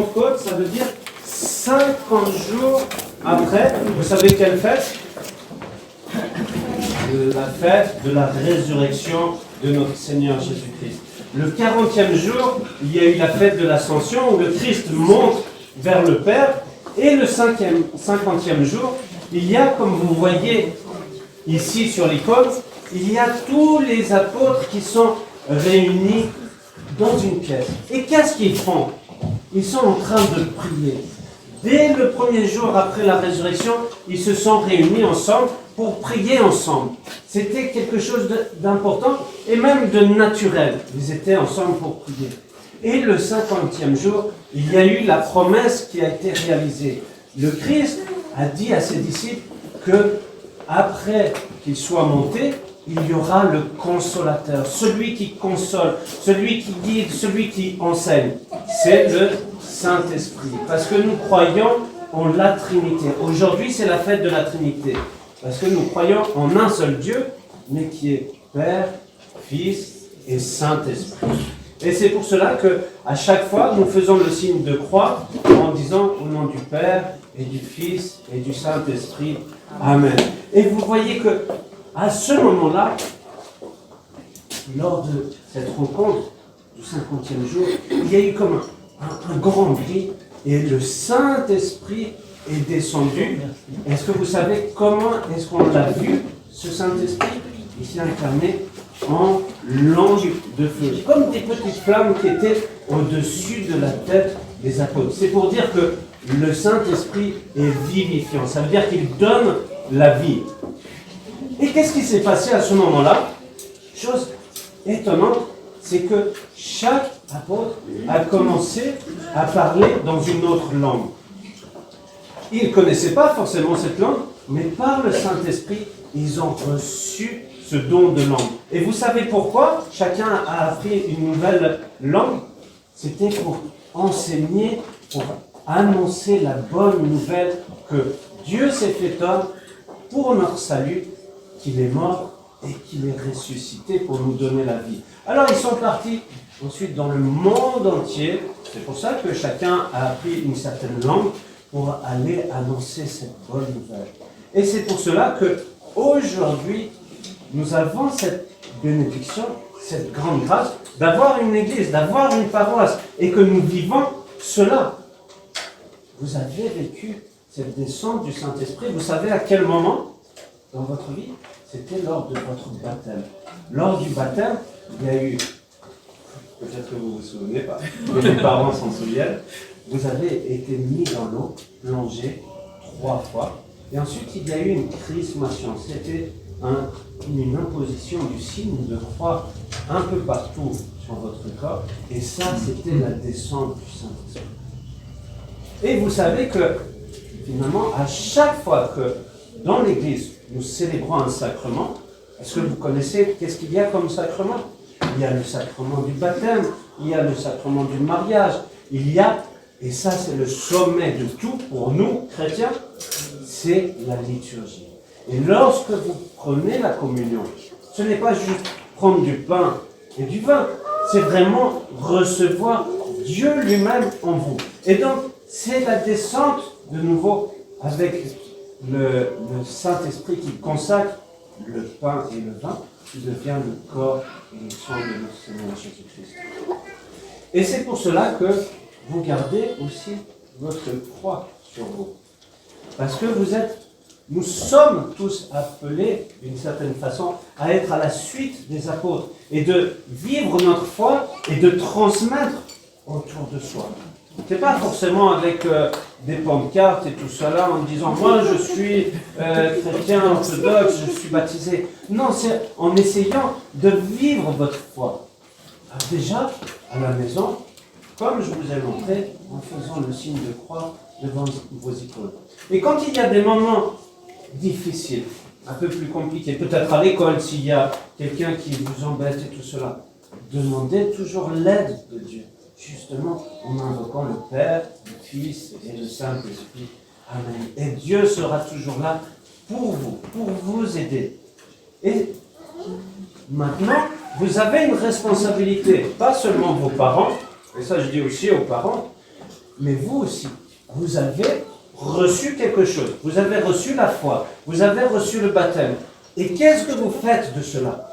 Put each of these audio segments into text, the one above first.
Pentecôte, ça veut dire 50 jours après. Vous savez quelle fête? La fête de la résurrection de notre Seigneur Jésus-Christ. Le 40e jour, il y a eu la fête de l'Ascension où le Christ monte vers le Père. Et le 50e jour, il y a, comme vous voyez ici sur l'icône, il y a tous les apôtres qui sont réunis dans une pièce. Et qu'est-ce qu'ils font? Ils sont en train de prier. Dès le premier jour après la résurrection, ils se sont réunis ensemble pour prier ensemble. C'était quelque chose d'important et même de naturel. Ils étaient ensemble pour prier. Et le 50e jour, il y a eu la promesse qui a été réalisée. Le Christ a dit à ses disciples que après qu'il soit monté, il y aura le consolateur, celui qui console, celui qui guide, celui qui enseigne. C'est le Saint-Esprit. Parce que nous croyons en la Trinité. Aujourd'hui, c'est la fête de la Trinité. Parce que nous croyons en un seul Dieu, mais qui est Père, Fils et Saint-Esprit. Et c'est pour cela qu'à chaque fois, nous faisons le signe de croix en disant au nom du Père et du Fils et du Saint-Esprit. Amen. Et vous voyez que à ce moment-là, lors de cette rencontre du 50e jour, il y a eu comme un grand bruit et le Saint-Esprit est descendu. Est-ce que vous savez comment est-ce qu'on l'a vu, ce Saint-Esprit? Il s'est incarné en langue de feu, comme des petites flammes qui étaient au-dessus de la tête des apôtres. C'est pour dire que le Saint-Esprit est vivifiant, ça veut dire qu'il donne la vie. Et qu'est-ce qui s'est passé à ce moment-là? Chose étonnante, c'est que chaque apôtre a commencé à parler dans une autre langue. Ils ne connaissaient pas forcément cette langue, mais par le Saint-Esprit, ils ont reçu ce don de langue. Et vous savez pourquoi chacun a appris une nouvelle langue? C'était pour enseigner, pour annoncer la bonne nouvelle que Dieu s'est fait homme pour notre salut, qu'il est mort et qu'il est ressuscité pour nous donner la vie. Alors ils sont partis ensuite dans le monde entier. C'est pour ça que chacun a appris une certaine langue pour aller annoncer cette bonne nouvelle. Et c'est pour cela que aujourd'hui, nous avons cette bénédiction, cette grande grâce d'avoir une église, d'avoir une paroisse et que nous vivons cela. Vous avez vécu cette descente du Saint-Esprit, vous savez à quel moment dans votre vie? C'était lors de votre baptême. Lors du baptême, il y a eu, peut-être que vous ne vous souvenez pas, mais les parents s'en souviennent, vous avez été mis dans l'eau, plongé 3 fois, et ensuite il y a eu une chrismation. C'était une imposition du signe de croix un peu partout sur votre corps, et ça c'était la descente du Saint-Esprit. Et vous savez que finalement, à chaque fois que dans l'Église, nous célébrons un sacrement, est-ce que vous connaissez qu'est-ce qu'il y a comme sacrement? Il y a le sacrement du baptême, il y a le sacrement du mariage, il y a, et ça c'est le sommet de tout pour nous, chrétiens, c'est la liturgie. Et lorsque vous prenez la communion, ce n'est pas juste prendre du pain et du vin, c'est vraiment recevoir Dieu lui-même en vous. Et donc, c'est la descente de nouveau avec le Saint-Esprit qui consacre le pain et le vin, qui devient le corps et le sang de notre Seigneur Jésus-Christ. Et c'est pour cela que vous gardez aussi votre croix sur vous. Parce que nous sommes tous appelés, d'une certaine façon, à être à la suite des apôtres et de vivre notre foi et de transmettre autour de soi. Ce n'est pas forcément avec des pancartes et tout cela en disant « moi je suis chrétien orthodoxe, je suis baptisé ». Non, c'est en essayant de vivre votre foi. Alors déjà, à la maison, comme je vous ai montré, en faisant le signe de croix devant vos icônes. Et quand il y a des moments difficiles, un peu plus compliqués, peut-être à l'école s'il y a quelqu'un qui vous embête et tout cela, demandez toujours l'aide de Dieu. Justement, en invoquant le Père, le Fils et le Saint-Esprit. Amen. Et Dieu sera toujours là pour vous aider. Et maintenant, vous avez une responsabilité, pas seulement vos parents, et ça je dis aussi aux parents, Mais vous aussi, vous avez reçu quelque chose. Vous avez reçu la foi. Vous avez reçu le baptême. Et qu'est-ce que vous faites de cela?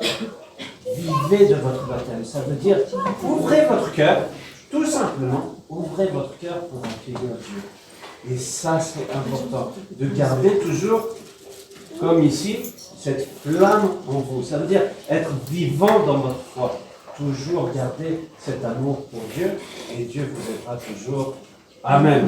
Vivez de votre baptême. Ça veut dire, ouvrez votre cœur, tout simplement, ouvrez votre cœur pour accueillir Dieu. Et ça, c'est important, de garder toujours, comme ici, cette flamme en vous. Ça veut dire être vivant dans votre foi. Toujours garder cet amour pour Dieu, et Dieu vous aidera toujours. Amen.